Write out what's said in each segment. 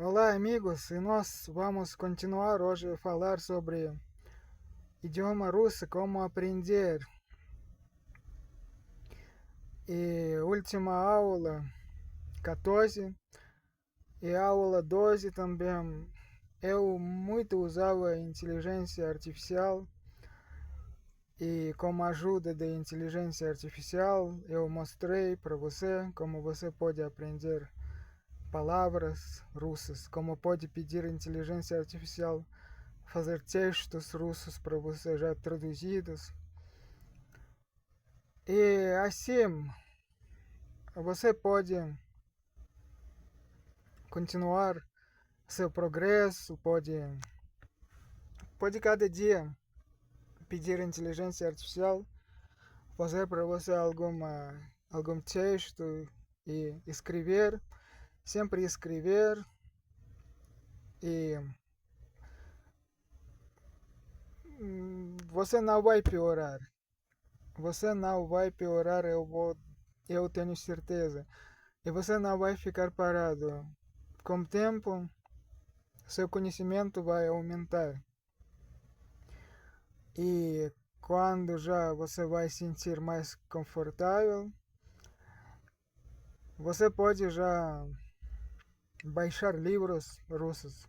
Olá, amigos, e nós vamos continuar hoje a falar sobre idioma russo, como aprender. E última aula 14 e aula 12 também. Eu muito usava inteligência artificial e como ajuda da inteligência artificial eu mostrei para você como você pode aprender palavras russas, como pode pedir inteligência artificial fazer textos russos para você já traduzidos. E assim, você pode continuar seu progresso, pode cada dia pedir inteligência artificial fazer para você algum texto e escrever, sempre escrever e você não vai piorar. Você não vai piorar, eu tenho certeza. E você não vai ficar parado. Com o tempo, seu conhecimento vai aumentar. E quando já você vai se sentir mais confortável, você pode já baixar livros russos.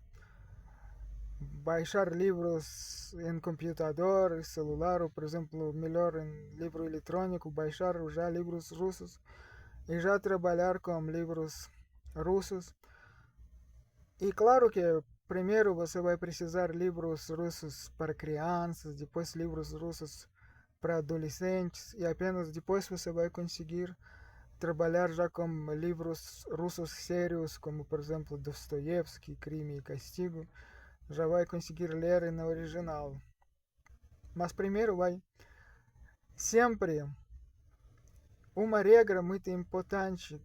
Baixar livros em computador, celular, ou por exemplo, melhor em livro eletrônico, baixar já livros russos e já trabalhar com livros russos. E claro que primeiro você vai precisar livros russos para crianças, depois livros russos para adolescentes e apenas depois você vai conseguir trabalhar já com livros russos sérios, como por exemplo Dostoiévski, Crime e Castigo, já vai conseguir ler no original. Mas primeiro vai sempre uma regra muito importante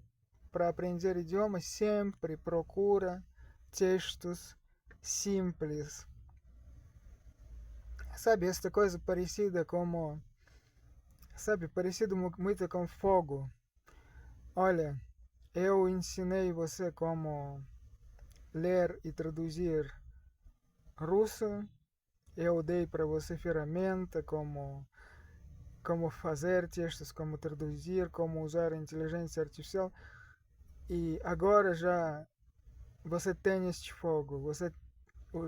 para aprender idiomas, sempre procura textos simples. Sabe, esta coisa parecida como, sabe, parecido muito com fogo. Olha, eu ensinei você como ler e traduzir russo. Eu dei para você ferramenta como fazer textos, como traduzir, como usar a inteligência artificial. E agora já você tem este fogo. Você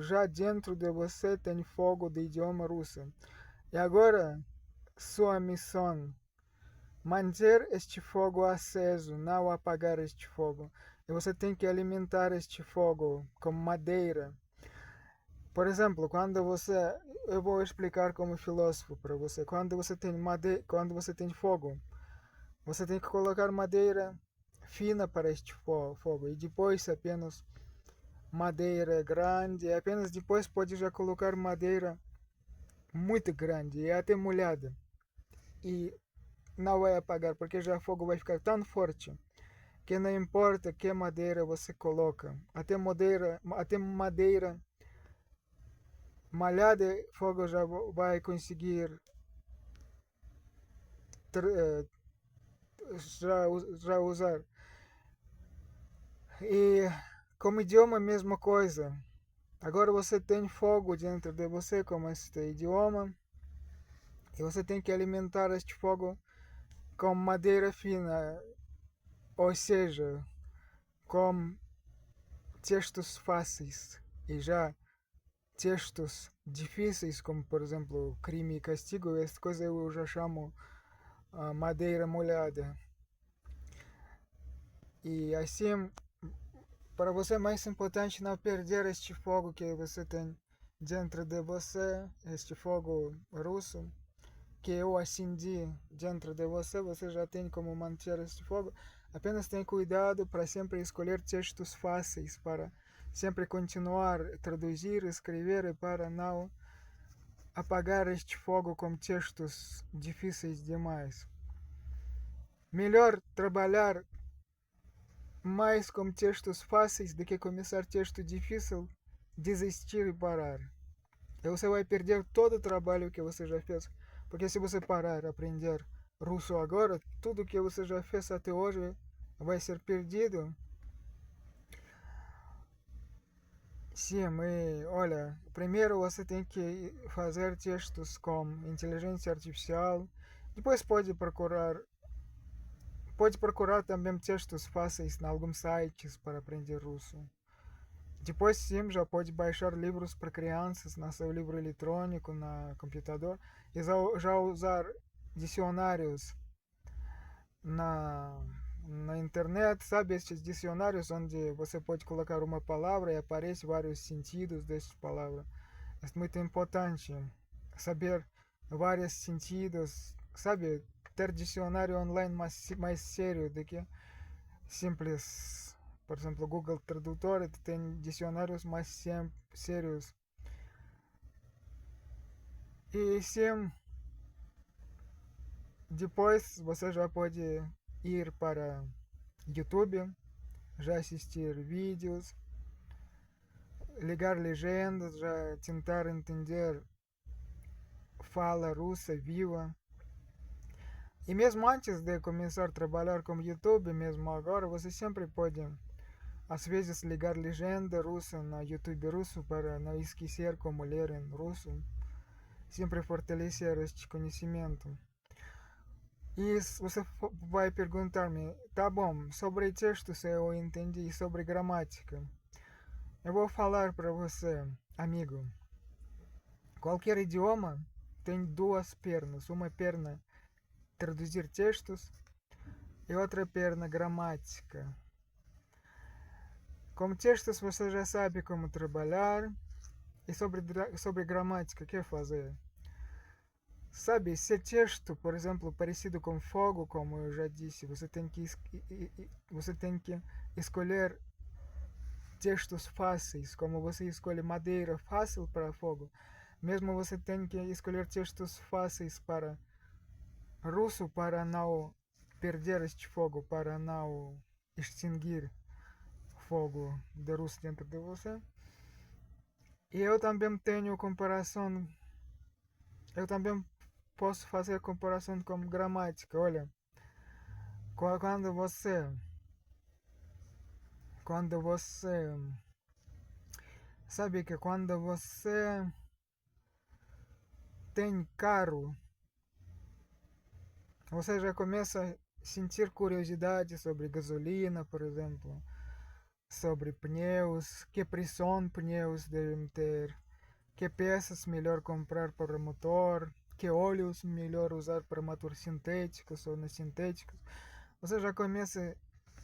já dentro de você tem fogo do idioma russo. E agora sua missão manter este fogo aceso, não apagar este fogo. E você tem que alimentar este fogo com madeira. Por exemplo, quando você, eu vou explicar como filósofo para você. Quando você tem fogo, você tem que colocar madeira fina para este fogo e depois apenas madeira grande. E apenas depois pode já colocar madeira muito grande e até molhada. E não vai apagar porque já o fogo vai ficar tão forte que não importa que madeira você coloca, até madeira malhada, fogo já vai conseguir eh, já usar. E como idioma, a mesma coisa. Agora você tem fogo dentro de você, como este idioma, e você tem que alimentar este fogo com madeira fina, ou seja, com textos fáceis. E já textos difíceis, como por exemplo Crime e Castigo, essa coisa eu já chamo madeira molhada. E assim, para você é mais importante não perder este fogo que você tem dentro de você, este fogo russo que eu acendi dentro de você, você já tem como manter este fogo. Apenas tem cuidado para sempre escolher textos fáceis, para sempre continuar a traduzir, escrever e para não apagar este fogo com textos difíceis demais. Melhor trabalhar mais com textos fáceis do que começar texto difícil, desistir e parar. E você vai perder todo o trabalho que você já fez. Porque se você parar a aprender russo agora, tudo que você já fez até hoje vai ser perdido. Sim, olha, primeiro você tem que fazer textos com inteligência artificial, depois pode procurar também textos fáceis em alguns sites para aprender russo. Depois sim, já pode baixar livros para crianças no seu livro eletrônico, no computador, e já usar dicionários na, na internet, sabe, estes dicionários onde você pode colocar uma palavra e aparece vários sentidos dessas palavras. É muito importante saber vários sentidos, sabe, ter dicionário online mais sério do que simples. Por exemplo, Google Tradutor tem dicionários mais sérios. E sim, depois você já pode ir para YouTube, já assistir vídeos, ligar legendas, já tentar entender fala russa viva. E mesmo antes de começar a trabalhar com YouTube, mesmo agora, você sempre pode, às vezes, ligar legenda russa no YouTube russo para não esquecer como ler em russo. Sempre fortalecer este conhecimento. E você vai perguntar-me, tá bom, sobre textos eu entendi, sobre gramática. Eu vou falar para você, amigo. Qualquer idioma tem duas pernas. Uma perna traduzir textos e outra perna gramática. Com textos você já sabe como trabalhar e sobre gramática, o que fazer? Sabe, se texto, por exemplo, parecido com fogo, como eu já disse, você tem que escolher textos fáceis, como você escolhe madeira fácil para fogo. Mesmo você tem que escolher textos fáceis para russo para não perder este fogo, para não extinguir fogo de russo dentro de você. E eu também posso fazer comparação com gramática. Olha, quando você, quando você, sabe que quando você tem carro, você já começa a sentir curiosidade sobre gasolina, por exemplo, sobre pneus, que pressão pneus devem ter, que peças melhor comprar para o motor, que óleos melhor usar para motor sintéticos ou não sintéticos. Você já começa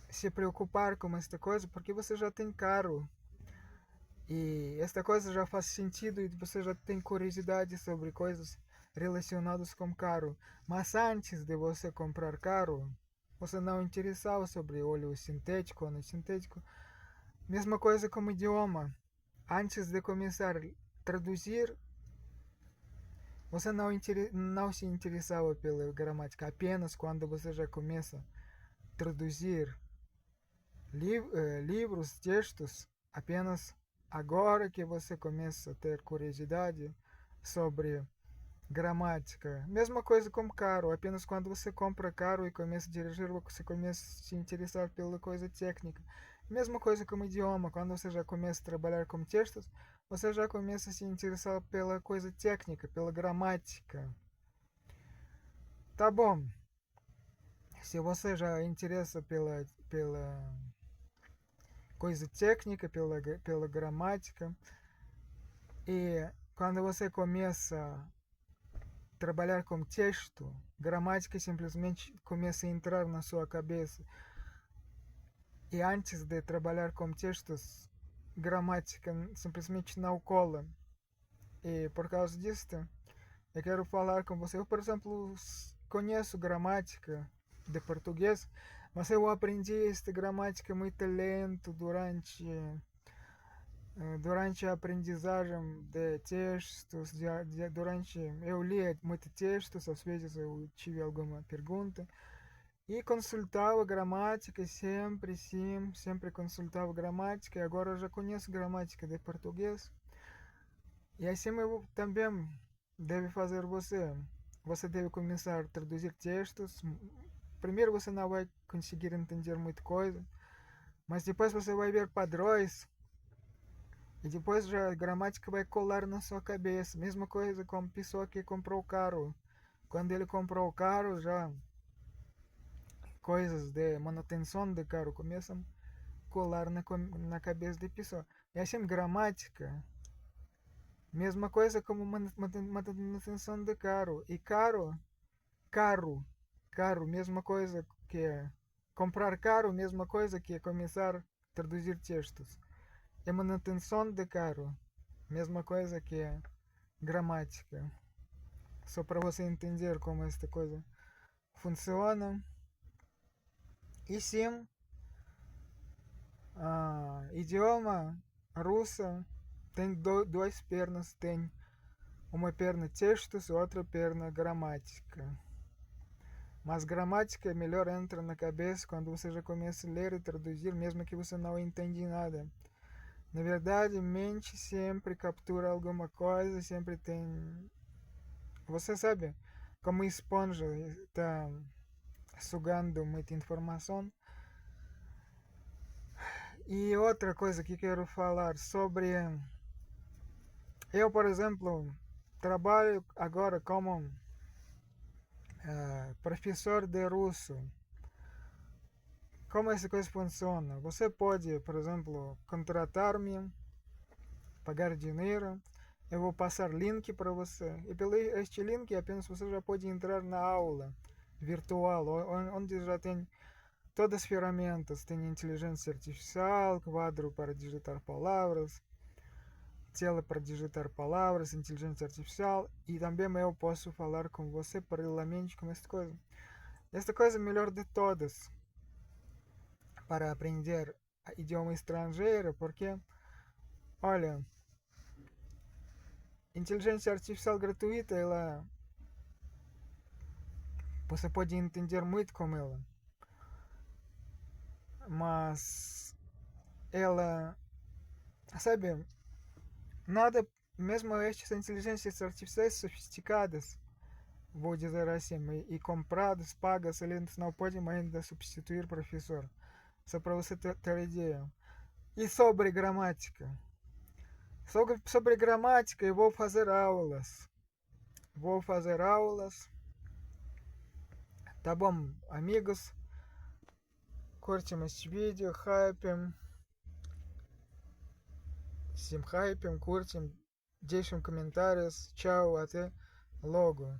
a se preocupar com esta coisa porque você já tem carro. E esta coisa já faz sentido e você já tem curiosidade sobre coisas relacionadas com carro. Mas antes de você comprar carro, você não interessava sobre óleo sintético ou não sintético. Mesma coisa como idioma. Antes de começar a traduzir, você não se interessava pela gramática. Apenas quando você já começa a traduzir livros, textos, apenas agora que você começa a ter curiosidade sobre gramática. Mesma coisa como carro, apenas quando você compra carro e começa a dirigir, você começa a se interessar pela coisa técnica. Mesma coisa como idioma, quando você já começa a trabalhar com textos, você já começa a se interessar pela coisa técnica, pela gramática. Tá bom. Se você já interessa pela coisa técnica, pela gramática, e quando você começa a trabalhar com texto, gramática simplesmente começa a entrar na sua cabeça. E antes de trabalhar com textos, gramática simplesmente não cola. E por causa disso, eu quero falar com você. Eu, por exemplo, conheço gramática de português, mas eu aprendi esta gramática muito lento durante a aprendizagem de textos, durante eu lia muito textos, às vezes eu tive alguma pergunta e consultava gramática sempre, sim, sempre consultava gramática. E agora eu já conheço gramática de português. E assim eu também deve fazer você. Você deve começar a traduzir textos. Primeiro você não vai conseguir entender muita coisa, mas depois você vai ver padrões E depois já a gramática vai colar na sua cabeça. Mesma coisa com a pessoa que comprou o carro. Quando ele comprou o carro, já coisas de manutenção do carro começam a colar na cabeça da pessoa. E assim, gramática, mesma coisa como manutenção de carro. E carro, mesma coisa que é comprar carro, mesma coisa que é começar a traduzir textos. É manutenção de carro, mesma coisa que é gramática. Só para você entender como esta coisa funciona. E sim, idioma russo tem duas pernas. Tem uma perna textos e outra perna gramática. Mas gramática é melhor entra na cabeça quando você já começa a ler e traduzir, mesmo que você não entenda nada. Na verdade, mente sempre captura alguma coisa, sempre tem. Você sabe, como esponja está sugando muita informação. E outra coisa que quero falar sobre. Eu, por exemplo, trabalho agora como professor de russo. Como essa coisa funciona? Você pode, por exemplo, contratar-me, pagar dinheiro. Eu vou passar link para você. E pelo este link apenas você já pode entrar na aula virtual, onde já tem todas as ferramentas. Tem inteligência artificial, quadro para digitar palavras, tela para digitar palavras, inteligência artificial. E também eu posso falar com você paralelamente com esta coisa. Esta coisa é a melhor de todas para aprender idioma estrangeiro, porque, olha, inteligência artificial gratuita, ela você pode entender muito com ela, mas ela, sabe, nada, mesmo estas inteligências artificiais sofisticadas, vou dizer assim, e compradas, pagas, eles não podem ainda substituir professor, só para você ter ideia. E sobre gramática? Sobre gramática eu vou fazer aulas. Vou fazer aulas. Tá bom, amigos? Curtim este vídeo, hypem. Sim, hypem, curtim. Deixem comentários. Tchau, até logo.